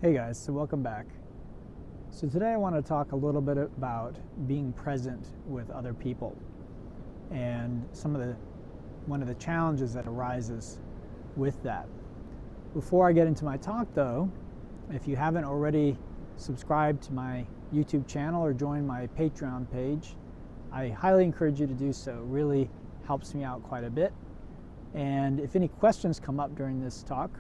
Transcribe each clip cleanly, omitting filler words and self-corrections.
Hey guys, so welcome back. So today I want to talk a little bit about being present with other people and one of the challenges that arises with that. Before I get into my talk though, if you haven't already subscribed to my YouTube channel or joined my Patreon page, I highly encourage you to do so. It really helps me out quite a bit. And if any questions come up during this talk,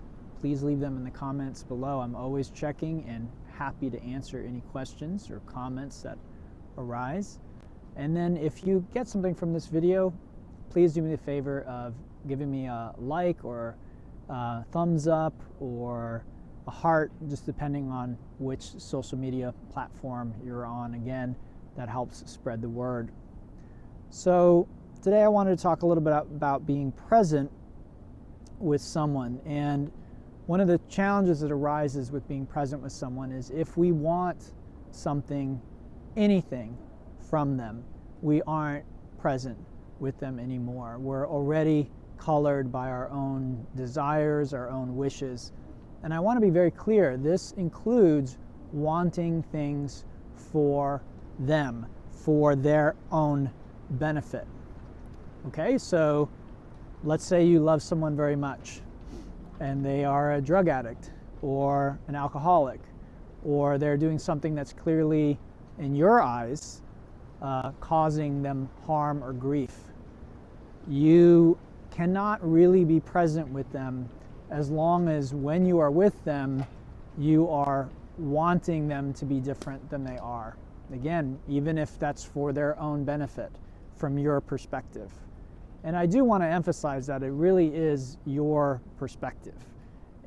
please leave them in the comments below. I'm always checking and happy to answer any questions or comments that arise. And then if you get something from this video, please do me the favor of giving me a like or a thumbs up or a heart, just depending on which social media platform you're on. Again, that helps spread the word. So today I wanted to talk a little bit about being present with someone. And one of the challenges that arises with being present with someone is if we want something, anything from them, we aren't present with them anymore. We're already colored by our own desires, our own wishes. And I want to be very clear, this includes wanting things for them, for their own benefit. Okay, so let's say you love someone very much, and they are a drug addict or an alcoholic, or they're doing something that's clearly, in your eyes, causing them harm or grief. You cannot really be present with them as long as when you are with them, you are wanting them to be different than they are. Again, even if that's for their own benefit from your perspective. And I do want to emphasize that it really is your perspective.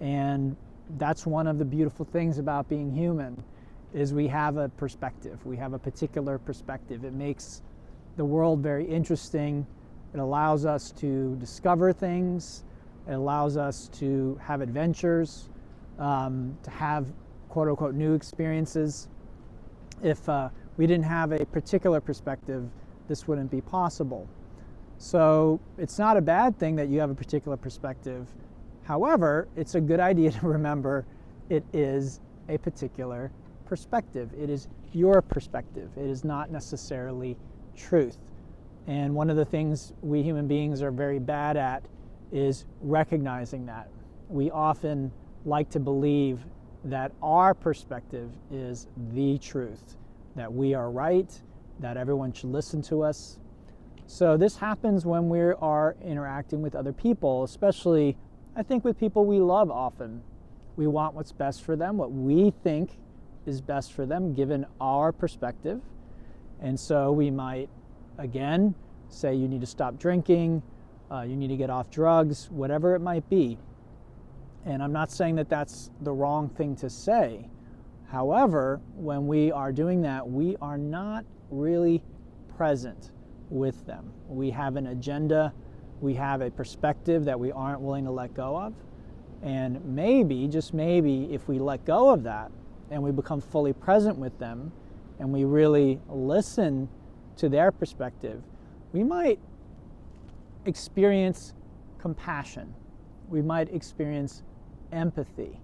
And that's one of the beautiful things about being human, is we have a perspective. We have a particular perspective. It makes the world very interesting. It allows us to discover things. It allows us to have adventures, to have quote unquote new experiences. If we didn't have a particular perspective, this wouldn't be possible. So it's not a bad thing that you have a particular perspective. However, it's a good idea to remember it is a particular perspective. It is your perspective. It is not necessarily truth. And one of the things we human beings are very bad at is recognizing that. We often like to believe that our perspective is the truth, that we are right, that everyone should listen to us. So this happens when we are interacting with other people, especially, I think, with people we love often. We want what's best for them, what we think is best for them, given our perspective. And so we might, again, say you need to stop drinking, you need to get off drugs, whatever it might be. And I'm not saying that that's the wrong thing to say. However, when we are doing that, we are not really present with them. We have an agenda, we have a perspective that we aren't willing to let go of. And maybe, just maybe, if we let go of that and we become fully present with them and we really listen to their perspective, we might experience compassion. We might experience empathy.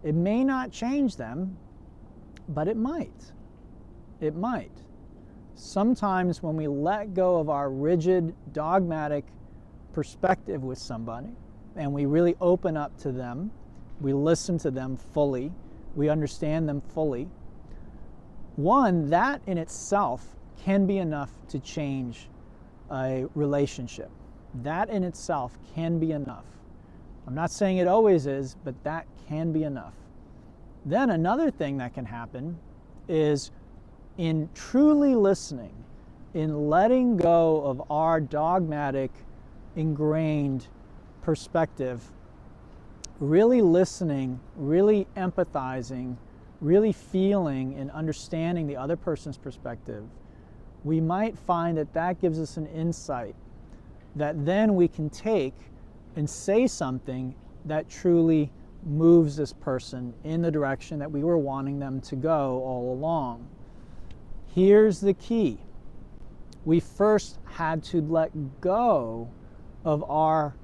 It may not change them, but it might. It might. Sometimes when we let go of our rigid, dogmatic perspective with somebody, and we really open up to them, we listen to them fully, we understand them fully, one, that in itself can be enough to change a relationship. That in itself can be enough. I'm not saying it always is, but that can be enough. Then another thing that can happen is in truly listening, in letting go of our dogmatic, ingrained perspective, really listening, really empathizing, really feeling and understanding the other person's perspective, we might find that that gives us an insight that then we can take and say something that truly moves this person in the direction that we were wanting them to go all along. Here's the key. We first had to let go of our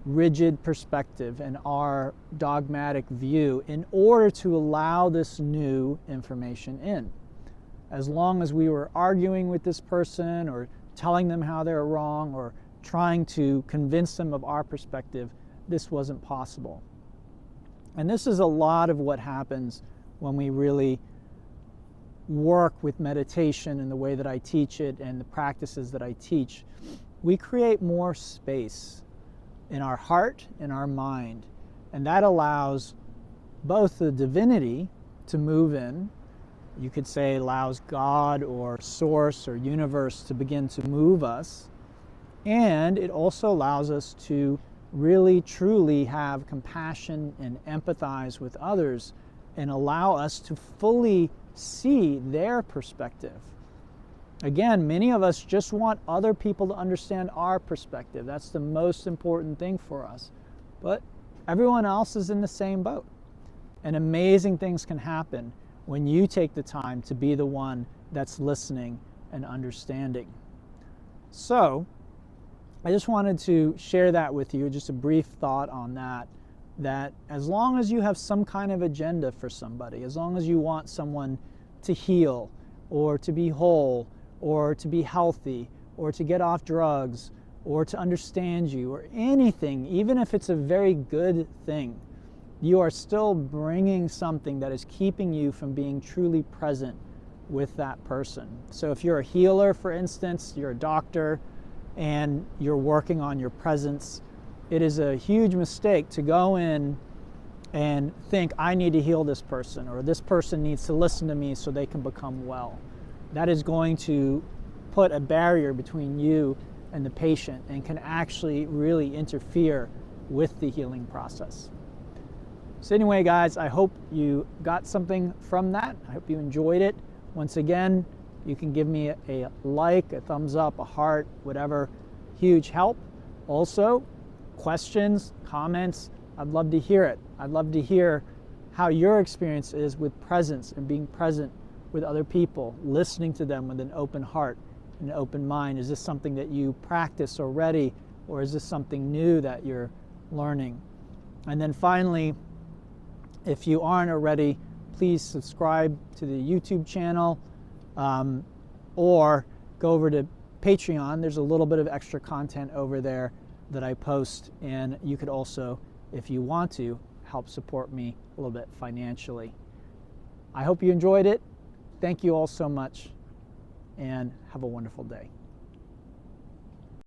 rigid perspective and our dogmatic view in order to allow this new information in. As long as we were arguing with this person or telling them how they're wrong or trying to convince them of our perspective, this wasn't possible. And this is a lot of what happens when we really work with meditation and the way that I teach it and the practices that I teach. We create more space in our heart and our mind, and that allows both the divinity to move in. You could say it allows God or source or universe to begin to move us, and it also allows us to really truly have compassion and empathize with others and allow us to fully see their perspective. Again, many of us just want other people to understand our perspective. That's the most important thing for us. But everyone else is in the same boat. And amazing things can happen when you take the time to be the one that's listening and understanding. So, I just wanted to share that with you, just a brief thought on that, that as long as you have some kind of agenda for somebody, as long as you want someone to heal or to be whole or to be healthy or to get off drugs or to understand you or anything, even if it's a very good thing, you are still bringing something that is keeping you from being truly present with that person. So if you're a healer, for instance, you're a doctor, and you're working on your presence, it is a huge mistake to go in and think, I need to heal this person, or this person needs to listen to me so they can become well. That is going to put a barrier between you and the patient and can actually really interfere with the healing process. So anyway, guys, I hope you got something from that. I hope you enjoyed it. Once again, you can give me a like, a thumbs up, a heart, whatever. Huge help. Also, questions, comments, I'd love to hear it. I'd love to hear how your experience is with presence and being present with other people, listening to them with an open heart and an open mind. Is this something that you practice already, or is this something new that you're learning? And then finally, if you aren't already, please subscribe to the YouTube channel. Or go over to Patreon. There's a little bit of extra content over there that I post, and you could also, if you want to, help support me a little bit financially. I hope you enjoyed it. Thank you all so much, and have a wonderful day.